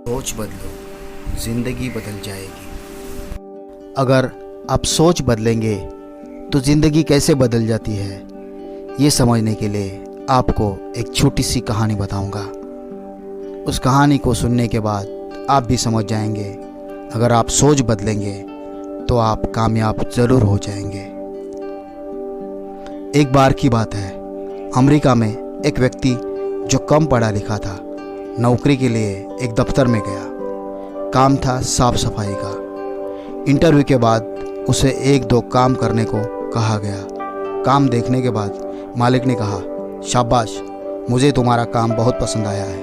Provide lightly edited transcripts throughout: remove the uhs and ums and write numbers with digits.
सोच बदलो, ज़िंदगी बदल जाएगी। अगर आप सोच बदलेंगे तो ज़िंदगी कैसे बदल जाती है, ये समझने के लिए आपको एक छोटी सी कहानी बताऊंगा। उस कहानी को सुनने के बाद आप भी समझ जाएंगे, अगर आप सोच बदलेंगे तो आप कामयाब ज़रूर हो जाएंगे। एक बार की बात है, अमेरिका में एक व्यक्ति जो कम पढ़ा लिखा था, नौकरी के लिए एक दफ्तर में गया। काम था साफ सफाई का। इंटरव्यू के बाद उसे एक दो काम करने को कहा गया। काम देखने के बाद मालिक ने कहा, शाबाश, मुझे तुम्हारा काम बहुत पसंद आया है,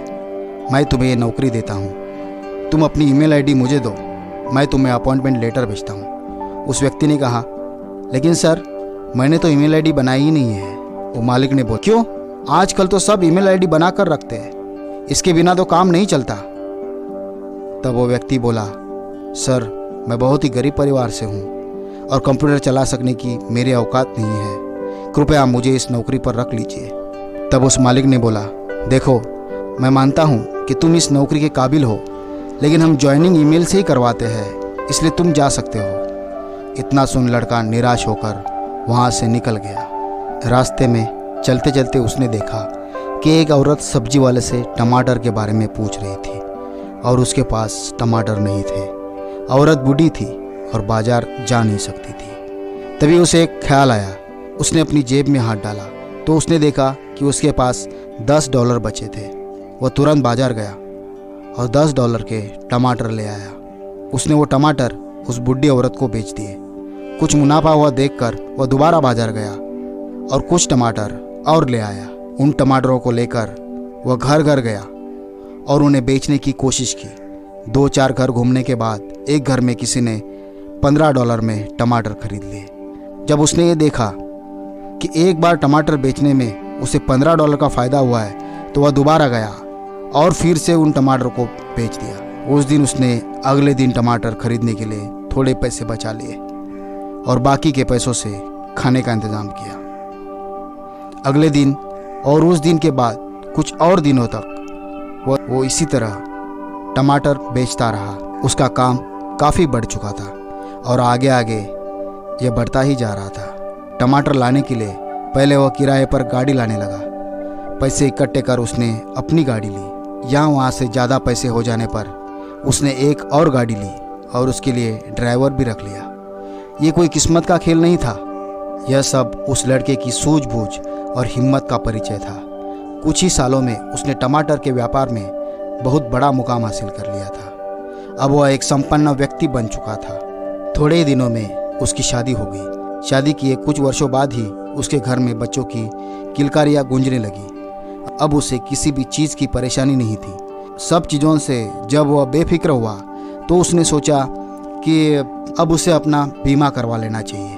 मैं तुम्हें ये नौकरी देता हूँ। तुम अपनी ईमेल आईडी मुझे दो, मैं तुम्हें अपॉइंटमेंट लेटर भेजता हूँ। उस व्यक्ति ने कहा, लेकिन सर, मैंने तो ईमेल आईडी बनाई ही नहीं है। वो मालिक ने बोला, क्यों? आजकल तो सब ईमेल आईडी बना कर रखते हैं, इसके बिना तो काम नहीं चलता। तब वो व्यक्ति बोला, सर, मैं बहुत ही गरीब परिवार से हूँ और कंप्यूटर चला सकने की मेरी औकात नहीं है, कृपया मुझे इस नौकरी पर रख लीजिए। तब उस मालिक ने बोला, देखो, मैं मानता हूँ कि तुम इस नौकरी के काबिल हो, लेकिन हम ज्वाइनिंग ईमेल से ही करवाते हैं, इसलिए तुम जा सकते हो। इतना सुन लड़का निराश होकर वहाँ से निकल गया। रास्ते में चलते चलते उसने देखा कि एक औरत सब्जी वाले से टमाटर के बारे में पूछ रही थी और उसके पास टमाटर नहीं थे। औरत बूढ़ी थी और बाजार जा नहीं सकती थी। तभी उसे एक ख्याल आया। उसने अपनी जेब में हाथ डाला तो उसने देखा कि उसके पास $10 बचे थे। वह तुरंत बाजार गया और $10 के टमाटर ले आया। उसने वो टमाटर उस बूढ़ी औरत को बेच दिए। कुछ मुनाफा हुआ देखकर वह दोबारा बाजार गया और कुछ टमाटर और ले आया। उन टमाटरों को लेकर वह घर घर गया और उन्हें बेचने की कोशिश की। 2-4 घर घूमने के बाद एक घर में किसी ने $15 में टमाटर खरीद लिए। जब उसने ये देखा कि एक बार टमाटर बेचने में उसे $15 का फ़ायदा हुआ है, तो वह दोबारा गया और फिर से उन टमाटर को बेच दिया। उस दिन उसने अगले दिन टमाटर खरीदने के लिए थोड़े पैसे बचा लिए और बाकी के पैसों से खाने का इंतज़ाम किया। अगले दिन और उस दिन के बाद कुछ और दिनों तक वो इसी तरह टमाटर बेचता रहा। उसका काम काफ़ी बढ़ चुका था और आगे आगे यह बढ़ता ही जा रहा था। टमाटर लाने के लिए पहले वह किराए पर गाड़ी लाने लगा। पैसे इकट्ठे कर उसने अपनी गाड़ी ली। यहाँ वहाँ से ज़्यादा पैसे हो जाने पर उसने एक और गाड़ी ली और उसके लिए ड्राइवर भी रख लिया। ये कोई किस्मत का खेल नहीं था, यह सब उस लड़के की सूझबूझ और हिम्मत का परिचय था। कुछ ही सालों में उसने टमाटर के व्यापार में बहुत बड़ा मुकाम हासिल कर लिया था। अब वह एक संपन्न व्यक्ति बन चुका था। थोड़े ही दिनों में उसकी शादी हो गई। शादी किए कुछ वर्षों बाद ही उसके घर में बच्चों की किलकारियाँ गूंजने लगी। अब उसे किसी भी चीज़ की परेशानी नहीं थी। सब चीज़ों से जब वह बेफिक्र हुआ तो उसने सोचा कि अब उसे अपना बीमा करवा लेना चाहिए।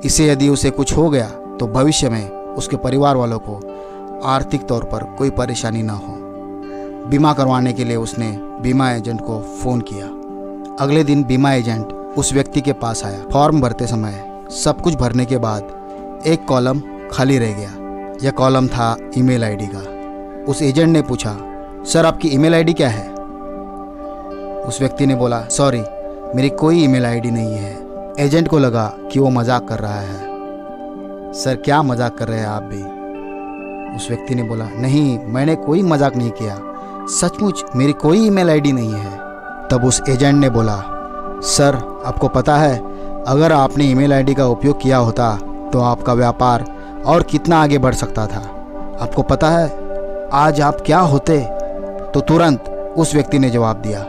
इसे यदि उसे कुछ हो गया तो भविष्य में उसके परिवार वालों को आर्थिक तौर पर कोई परेशानी ना हो। बीमा करवाने के लिए उसने बीमा एजेंट को फ़ोन किया। अगले दिन बीमा एजेंट उस व्यक्ति के पास आया। फॉर्म भरते समय सब कुछ भरने के बाद एक कॉलम खाली रह गया। यह कॉलम था ईमेल आईडी का। उस एजेंट ने पूछा, सर, आपकी ईमेल आईडी क्या है? उस व्यक्ति ने बोला, सॉरी, मेरी कोई ईमेल आईडी नहीं है। एजेंट को लगा कि वो मजाक कर रहा है। सर, क्या मजाक कर रहे हैं आप भी? उस व्यक्ति ने बोला, नहीं, मैंने कोई मजाक नहीं किया, सचमुच मेरी कोई ईमेल आईडी नहीं है। तब उस एजेंट ने बोला, सर, आपको पता है, अगर आपने ईमेल आईडी का उपयोग किया होता तो आपका व्यापार और कितना आगे बढ़ सकता था। आपको पता है आज आप क्या होते? तो तुरंत उस व्यक्ति ने जवाब दिया,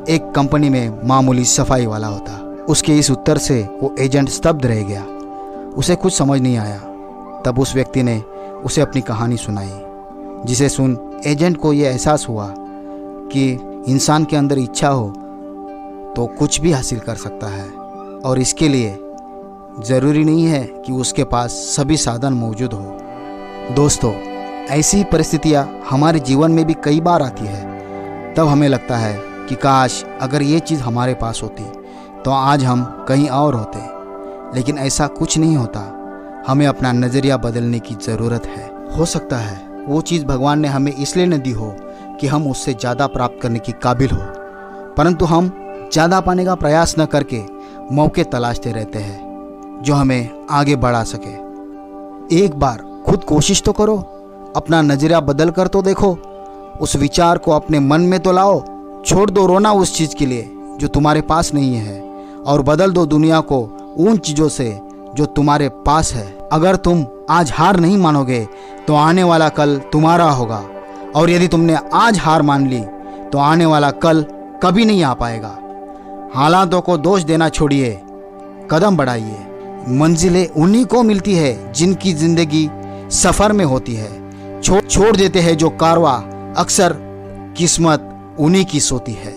एक कंपनी में मामूली सफाई वाला होता। उसके इस उत्तर से वो एजेंट स्तब्ध रह गया। उसे कुछ समझ नहीं आया। तब उस व्यक्ति ने उसे अपनी कहानी सुनाई, जिसे सुन एजेंट को ये एहसास हुआ कि इंसान के अंदर इच्छा हो तो कुछ भी हासिल कर सकता है और इसके लिए ज़रूरी नहीं है कि उसके पास सभी साधन मौजूद हो। दोस्तों, ऐसी परिस्थितियाँ हमारे जीवन में भी कई बार आती है। तब हमें लगता है कि काश अगर ये चीज़ हमारे पास होती तो आज हम कहीं और होते, लेकिन ऐसा कुछ नहीं होता। हमें अपना नज़रिया बदलने की ज़रूरत है। हो सकता है वो चीज़ भगवान ने हमें इसलिए न दी हो कि हम उससे ज़्यादा प्राप्त करने की काबिल हो, परंतु हम ज़्यादा पाने का प्रयास न करके मौके तलाशते रहते हैं जो हमें आगे बढ़ा सके। एक बार खुद कोशिश तो करो, अपना नज़रिया बदल कर तो देखो, उस विचार को अपने मन में तो लाओ। छोड़ दो रोना उस चीज़ के लिए जो तुम्हारे पास नहीं है और बदल दो दुनिया को उन चीज़ों से जो तुम्हारे पास है। अगर तुम आज हार नहीं मानोगे तो आने वाला कल तुम्हारा होगा, और यदि तुमने आज हार मान ली तो आने वाला कल कभी नहीं आ पाएगा। हालातों को दोष देना छोड़िए, कदम बढ़ाइए। मंजिलें उन्हीं को मिलती है जिनकी जिंदगी सफ़र में होती है। छोड़ देते हैं जो कारवां, अक्सर किस्मत उन्हीं की सोती है।